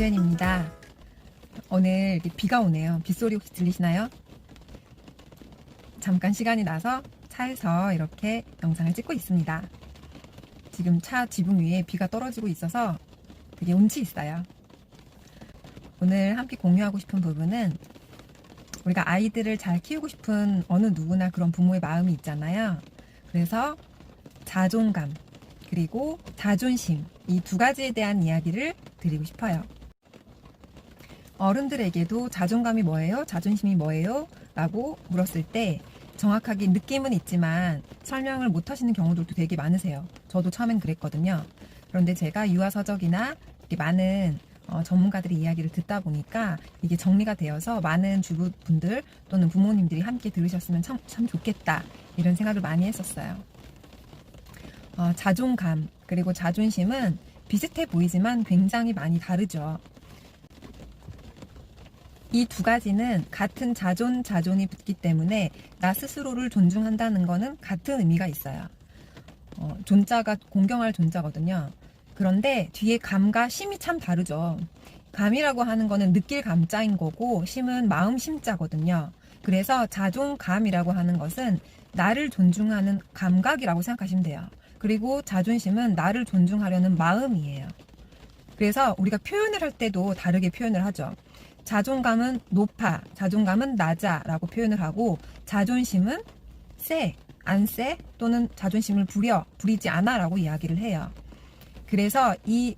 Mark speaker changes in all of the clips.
Speaker 1: 이수연입니다. 오늘 이렇게 비가 오네요. 빗소리 혹시 들리시나요? 잠깐 시간이 나서 차에서 이렇게 영상을 찍고 있습니다. 지금 차 지붕 위에 비가 떨어지고 있어서 되게 운치 있어요. 오늘 함께 공유하고 싶은 부분은 우리가 아이들을 잘 키우고 싶은 어느 누구나 그런 부모의 마음이 있잖아요. 그래서 자존감 그리고 자존심 이 두 가지에 대한 이야기를 드리고 싶어요. 어른들에게도 자존감이 뭐예요? 자존심이 뭐예요? 라고 물었을 때 정확하게 느낌은 있지만 설명을 못 하시는 경우들도 되게 많으세요. 저도 처음엔 그랬거든요. 그런데 제가 유아서적이나 이렇게 많은 전문가들의 이야기를 듣다 보니까 이게 정리가 되어서 많은 주부분들 또는 부모님들이 함께 들으셨으면 참 좋겠다 이런 생각을 많이 했었어요. 자존감 그리고 자존심은 비슷해 보이지만 굉장히 많이 다르죠. 이 두 가지는 같은 자존이 붙기 때문에 나 스스로를 존중한다는 거는 같은 의미가 있어요. 존자가 공경할 존자거든요. 그런데 뒤에 감과 심이 참 다르죠. 감이라고 하는 거는 느낄 감자인 거고 심은 마음 심자거든요. 그래서 자존감이라고 하는 것은 나를 존중하는 감각이라고 생각하시면 돼요. 그리고 자존심은 나를 존중하려는 마음이에요. 그래서 우리가 표현을 할 때도 다르게 표현을 하죠. 자존감은 높아, 자존감은 낮아 라고 표현을 하고 자존심은 세, 안 세 또는 자존심을 부리지 않아 라고 이야기를 해요. 그래서 이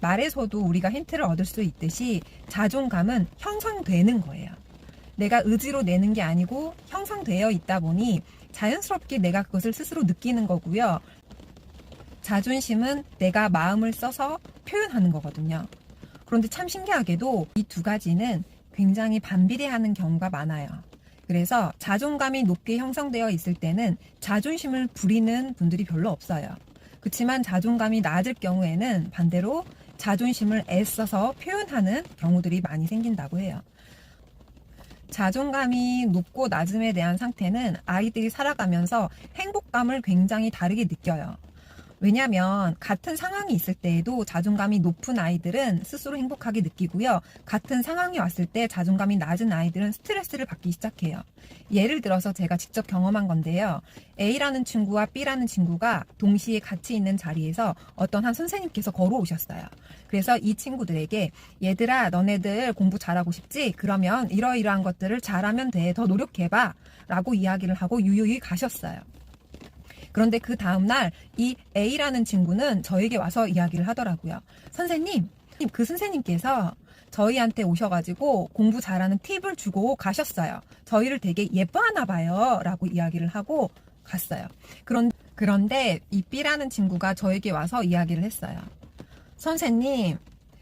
Speaker 1: 말에서도 우리가 힌트를 얻을 수 있듯이 자존감은 형성되는 거예요. 내가 의지로 내는 게 아니고 형성되어 있다 보니 자연스럽게 내가 그것을 스스로 느끼는 거고요. 자존심은 내가 마음을 써서 표현하는 거거든요. 그런데 참 신기하게도 이 두 가지는 굉장히 반비례하는 경우가 많아요. 그래서 자존감이 높게 형성되어 있을 때는 자존심을 부리는 분들이 별로 없어요. 그렇지만 자존감이 낮을 경우에는 반대로 자존심을 애써서 표현하는 경우들이 많이 생긴다고 해요. 자존감이 높고 낮음에 대한 상태는 아이들이 살아가면서 행복감을 굉장히 다르게 느껴요. 왜냐하면 같은 상황이 있을 때에도 자존감이 높은 아이들은 스스로 행복하게 느끼고요. 같은 상황이 왔을 때 자존감이 낮은 아이들은 스트레스를 받기 시작해요. 예를 들어서 제가 직접 경험한 건데요. A라는 친구와 B라는 친구가 동시에 같이 있는 자리에서 어떤 한 선생님께서 걸어오셨어요. 그래서 이 친구들에게 얘들아 너네들 공부 잘하고 싶지? 그러면 이러이러한 것들을 잘하면 돼. 더 노력해봐. 라고 이야기를 하고 유유히 가셨어요. 그런데 그 다음날 이 A라는 친구는 저에게 와서 이야기를 하더라고요. 선생님, 그 선생님께서 저희한테 오셔가지고 공부 잘하는 팁을 주고 가셨어요. 저희를 되게 예뻐하나 봐요. 라고 이야기를 하고 갔어요. 그런데 이 B라는 친구가 저에게 와서 이야기를 했어요. 선생님,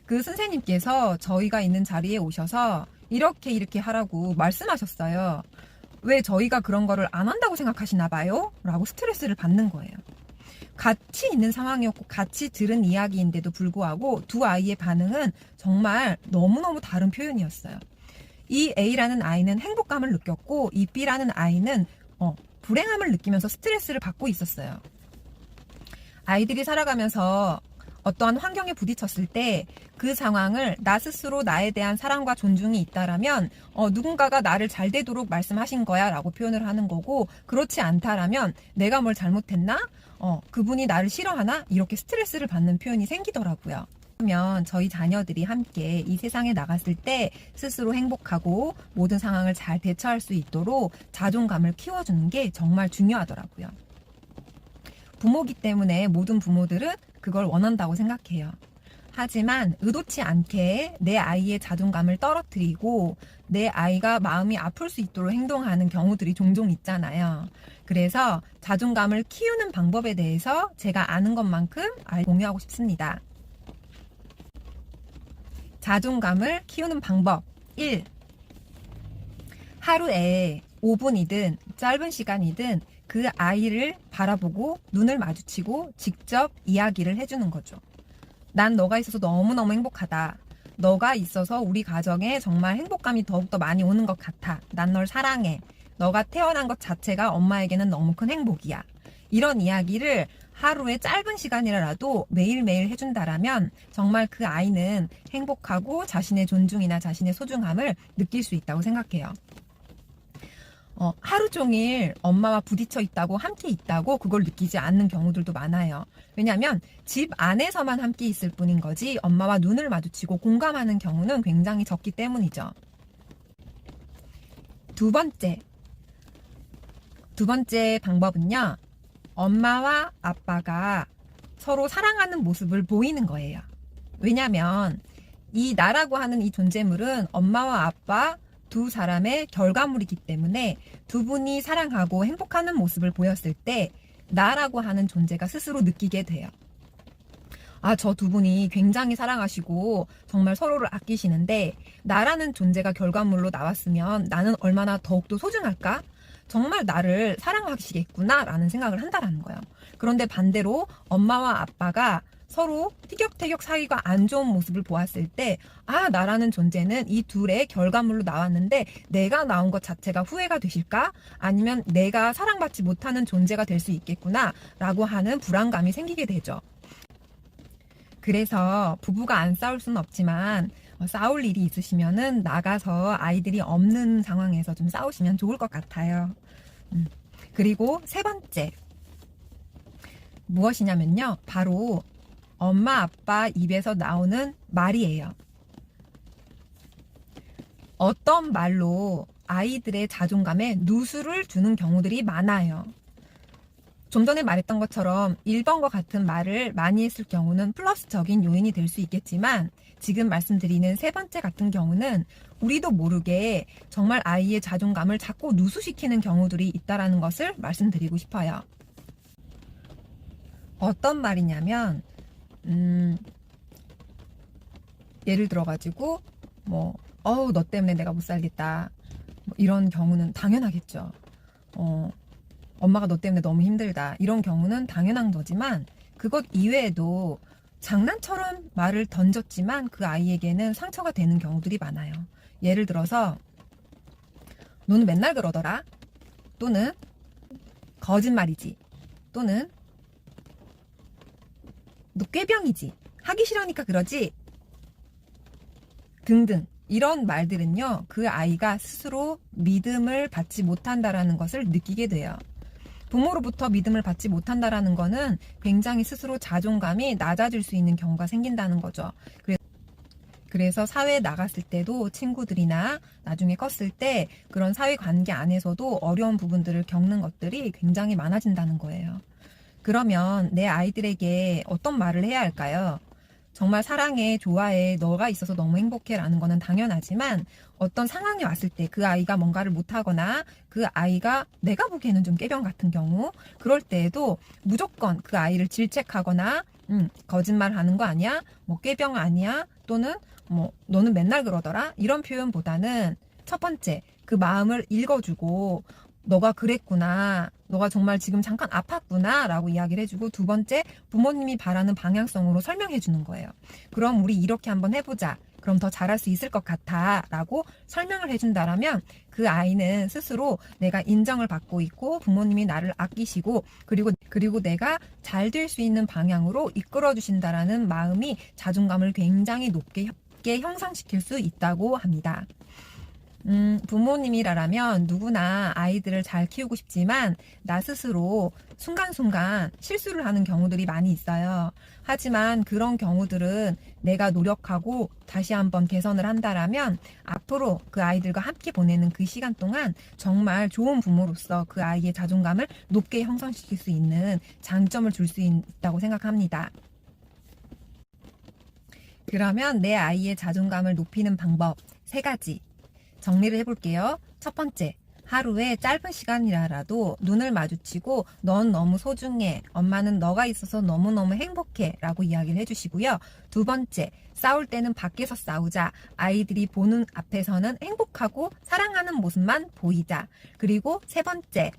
Speaker 1: 그 선생님께서 저희가 있는 자리에 오셔서 이렇게 하라고 말씀하셨어요. 왜 저희가 그런 거를 안 한다고 생각하시나 봐요? 라고 스트레스를 받는 거예요. 같이 있는 상황이었고 같이 들은 이야기인데도 불구하고 두 아이의 반응은 정말 너무너무 다른 표현이었어요. 이 A라는 아이는 행복감을 느꼈고 이 B라는 아이는 불행함을 느끼면서 스트레스를 받고 있었어요. 아이들이 살아가면서 어떠한 환경에 부딪혔을 때 그 상황을 나 스스로 나에 대한 사랑과 존중이 있다라면 누군가가 나를 잘 되도록 말씀하신 거야 라고 표현을 하는 거고 그렇지 않다라면 내가 뭘 잘못했나? 그분이 나를 싫어하나? 이렇게 스트레스를 받는 표현이 생기더라고요. 그러면 저희 자녀들이 함께 이 세상에 나갔을 때 스스로 행복하고 모든 상황을 잘 대처할 수 있도록 자존감을 키워주는 게 정말 중요하더라고요. 부모기 때문에 모든 부모들은 그걸 원한다고 생각해요. 하지만 의도치 않게 내 아이의 자존감을 떨어뜨리고 내 아이가 마음이 아플 수 있도록 행동하는 경우들이 종종 있잖아요. 그래서 자존감을 키우는 방법에 대해서 제가 아는 것만큼 공유하고 싶습니다. 자존감을 키우는 방법 1. 하루에 5분이든 짧은 시간이든 그 아이를 바라보고 눈을 마주치고 직접 이야기를 해주는 거죠. 난 너가 있어서 너무너무 행복하다. 너가 있어서 우리 가정에 정말 행복감이 더욱더 많이 오는 것 같아. 난 널 사랑해. 너가 태어난 것 자체가 엄마에게는 너무 큰 행복이야. 이런 이야기를 하루에 짧은 시간이라도 매일매일 해준다라면 정말 그 아이는 행복하고 자신의 존중이나 자신의 소중함을 느낄 수 있다고 생각해요. 하루 종일 엄마와 부딪혀 있다고, 함께 있다고 그걸 느끼지 않는 경우들도 많아요. 왜냐하면 집 안에서만 함께 있을 뿐인 거지 엄마와 눈을 마주치고 공감하는 경우는 굉장히 적기 때문이죠. 두 번째 방법은요. 엄마와 아빠가 서로 사랑하는 모습을 보이는 거예요. 왜냐하면 이 나라고 하는 이 존재물은 엄마와 아빠 두 사람의 결과물이기 때문에 두 분이 사랑하고 행복하는 모습을 보였을 때 나라고 하는 존재가 스스로 느끼게 돼요. 아, 저 두 분이 굉장히 사랑하시고 정말 서로를 아끼시는데 나라는 존재가 결과물로 나왔으면 나는 얼마나 더욱더 소중할까? 정말 나를 사랑하시겠구나 라는 생각을 한다라는 거예요. 그런데 반대로 엄마와 아빠가 서로 티격태격 사이가 안 좋은 모습을 보았을 때, 아, 나라는 존재는 이 둘의 결과물로 나왔는데 내가 나온 것 자체가 후회가 되실까? 아니면 내가 사랑받지 못하는 존재가 될 수 있겠구나 라고 하는 불안감이 생기게 되죠. 그래서 부부가 안 싸울 수는 없지만 싸울 일이 있으시면은 나가서 아이들이 없는 상황에서 좀 싸우시면 좋을 것 같아요. 그리고 세 번째 무엇이냐면요. 바로 엄마 아빠 입에서 나오는 말이에요. 어떤 말로 아이들의 자존감에 누수를 주는 경우들이 많아요. 좀 전에 말했던 것처럼 1번과 같은 말을 많이 했을 경우는 플러스적인 요인이 될 수 있겠지만 지금 말씀드리는 세 번째 같은 경우는 우리도 모르게 정말 아이의 자존감을 자꾸 누수시키는 경우들이 있다는 것을 말씀드리고 싶어요. 어떤 말이냐면 예를 들어가지고 너 때문에 내가 못 살겠다 이런 경우는 당연하겠죠. 엄마가 너 때문에 너무 힘들다 이런 경우는 당연한 거지만 그것 이외에도 장난처럼 말을 던졌지만 그 아이에게는 상처가 되는 경우들이 많아요. 예를 들어서 너는 맨날 그러더라, 또는 거짓말이지, 또는 너 꾀병이지, 하기 싫으니까 그러지 등등 이런 말들은요, 그 아이가 스스로 믿음을 받지 못한다라는 것을 느끼게 돼요. 부모로부터 믿음을 받지 못한다라는 거는 굉장히 스스로 자존감이 낮아질 수 있는 경우가 생긴다는 거죠. 그래서 사회에 나갔을 때도 친구들이나 나중에 컸을 때 그런 사회관계 안에서도 어려운 부분들을 겪는 것들이 굉장히 많아진다는 거예요. 그러면 내 아이들에게 어떤 말을 해야 할까요? 정말 사랑해, 좋아해, 너가 있어서 너무 행복해 라는 거는 당연하지만 어떤 상황이 왔을 때 그 아이가 뭔가를 못하거나 그 아이가 내가 보기에는 좀 꾀병 같은 경우, 그럴 때에도 무조건 그 아이를 질책하거나 거짓말 하는 거 아니야? 꾀병 아니야? 또는 너는 맨날 그러더라? 이런 표현보다는 첫 번째, 그 마음을 읽어주고 너가 그랬구나, 너가 정말 지금 잠깐 아팠구나 라고 이야기를 해주고, 두 번째, 부모님이 바라는 방향성으로 설명해 주는 거예요. 그럼 우리 이렇게 한번 해보자, 그럼 더 잘할 수 있을 것 같아 라고 설명을 해준다라면 그 아이는 스스로 내가 인정을 받고 있고 부모님이 나를 아끼시고 그리고 내가 잘 될 수 있는 방향으로 이끌어 주신다라는 마음이 자존감을 굉장히 높게 형성시킬 수 있다고 합니다. 부모님이라면 누구나 아이들을 잘 키우고 싶지만 나 스스로 순간순간 실수를 하는 경우들이 많이 있어요. 하지만 그런 경우들은 내가 노력하고 다시 한번 개선을 한다라면 앞으로 그 아이들과 함께 보내는 그 시간 동안 정말 좋은 부모로서 그 아이의 자존감을 높게 형성시킬 수 있는 장점을 줄 수 있다고 생각합니다. 그러면 내 아이의 자존감을 높이는 방법 3가지 정리를 해볼게요. 첫 번째, 하루에 짧은 시간이라도 눈을 마주치고 넌 너무 소중해, 엄마는 너가 있어서 너무너무 행복해 라고 이야기를 해주시고요. 두 번째, 싸울 때는 밖에서 싸우자, 아이들이 보는 앞에서는 행복하고 사랑하는 모습만 보이자. 그리고 세 번째,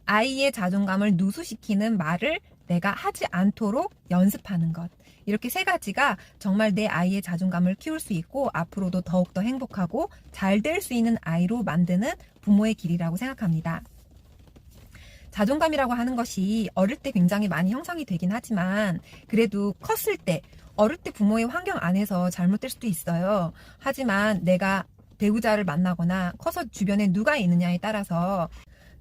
Speaker 1: 아이의 자존감을 누수시키는 말을 내가 하지 않도록 연습하는 것. 이렇게 3가지가 정말 내 아이의 자존감을 키울 수 있고 앞으로도 더욱더 행복하고 잘 될 수 있는 아이로 만드는 부모의 길이라고 생각합니다. 자존감이라고 하는 것이 어릴 때 굉장히 많이 형성이 되긴 하지만 그래도 컸을 때 어릴 때 부모의 환경 안에서 잘못될 수도 있어요. 하지만 내가 배우자를 만나거나 커서 주변에 누가 있느냐에 따라서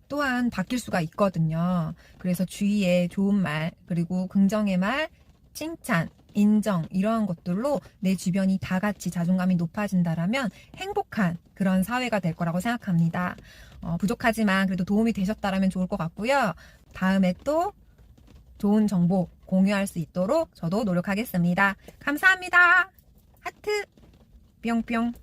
Speaker 1: 또한 바뀔 수가 있거든요. 그래서 주위에 좋은 말, 그리고 긍정의 말, 칭찬, 인정 이러한 것들로 내 주변이 다 같이 자존감이 높아진다라면 행복한 그런 사회가 될 거라고 생각합니다. 부족하지만 그래도 도움이 되셨다라면 좋을 것 같고요. 다음에 또 좋은 정보 공유할 수 있도록 저도 노력하겠습니다. 감사합니다. 하트 뿅뿅.